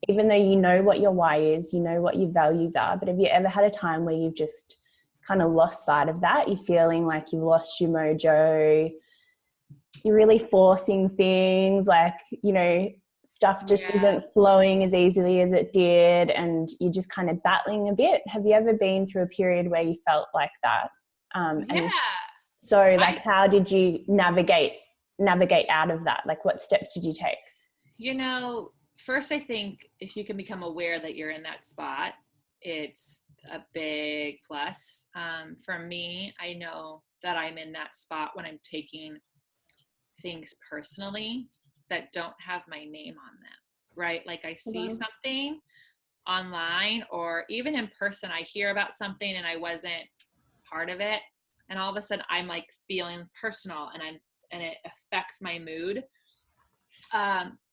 even though you know what your why is, you know what your values are, but have you ever had a time where you've just kind of lost sight of that? You're feeling like you've lost your mojo, you're really forcing things, like, you know, stuff just isn't flowing as easily as it did, and you're just kind of battling a bit. Have you ever been through a period where you felt like that? And so, like, how did you navigate out of that? Like, what steps did you take? You know, first, I think if you can become aware that you're in that spot, it's a big plus. For me, I know that I'm in that spot when I'm taking things personally that don't have my name on them, right? Like I see something online or even in person, I hear about something and I wasn't part of it. And all of a sudden I'm like feeling personal and it affects my mood.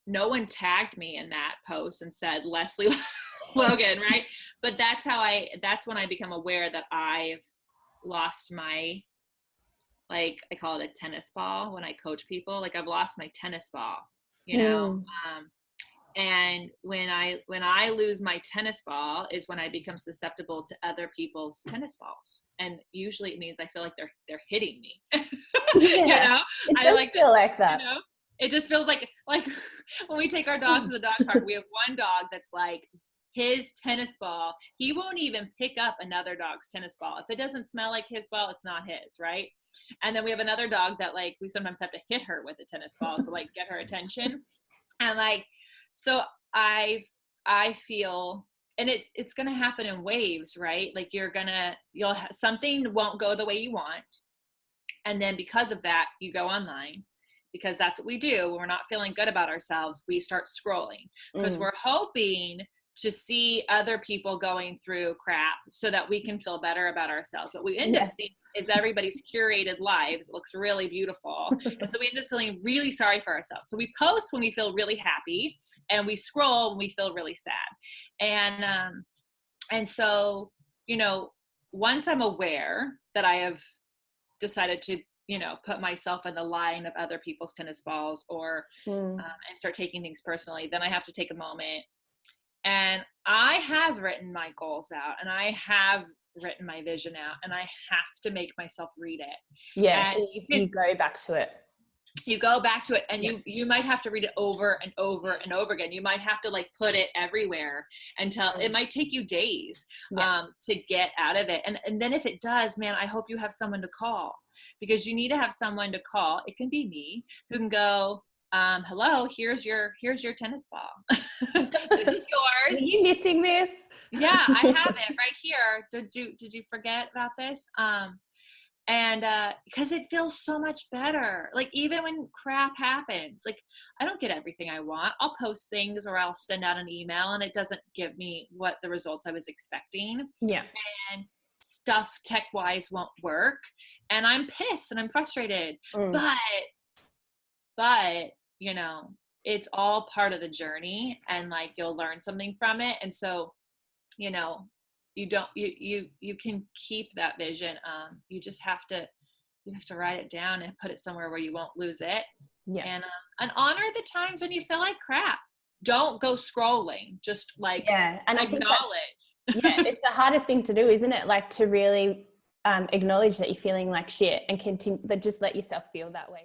No one tagged me in that post and said Lesley Logan, right? But that's when I become aware that I've lost my, like, I call it a tennis ball when I coach people. Like, I've lost my tennis ball, you know? And when I lose my tennis ball is when I become susceptible to other people's tennis balls. And usually it means I feel like they're hitting me. You know? It does feel like that. You know? It just feels like when we take our dogs to the dog park, we have one dog that's like, his tennis ball, he won't even pick up another dog's tennis ball. If it doesn't smell like his ball, it's not his, right? And then we have another dog that, like, we sometimes have to hit her with a tennis ball to, like, get her attention. And, like, so I feel, and it's going to happen in waves, right? Like, something won't go the way you want. And then because of that, you go online, because that's what we do. When we're not feeling good about ourselves, we start scrolling because we're hoping to see other people going through crap so that we can feel better about ourselves. But we end up seeing is everybody's curated lives. It looks really beautiful. And so we end up feeling really sorry for ourselves. So we post when we feel really happy and we scroll when we feel really sad. And so, you know, once I'm aware that I have decided to, you know, put myself in the line of other people's tennis balls or and start taking things personally, then I have to take a moment. And I have written my goals out and I have written my vision out and I have to make myself read it. Yeah. So you go back to it. You go back to it and you might have to read it over and over and over again. You might have to, like, put it everywhere until it might take you days to get out of it. And then if it does, man, I hope you have someone to call, because you need to have someone to call. It can be me who can go, hello, here's your tennis ball. This is yours. Are you missing this? Yeah, I have it right here. Did you forget about this? And because it feels so much better. Like, even when crap happens, like, I don't get everything I want. I'll post things or I'll send out an email and it doesn't give me what the results I was expecting. Yeah. And stuff tech-wise won't work. And I'm pissed and I'm frustrated. But, you know, it's all part of the journey and, like, you'll learn something from it. And so, you know, you can keep that vision. You just have to write it down and put it somewhere where you won't lose it. Yeah. And honor the times when you feel like crap. Don't go scrolling. Just, like, and acknowledge. It's the hardest thing to do, isn't it? Like, to really acknowledge that you're feeling like shit and continue, but just let yourself feel that way.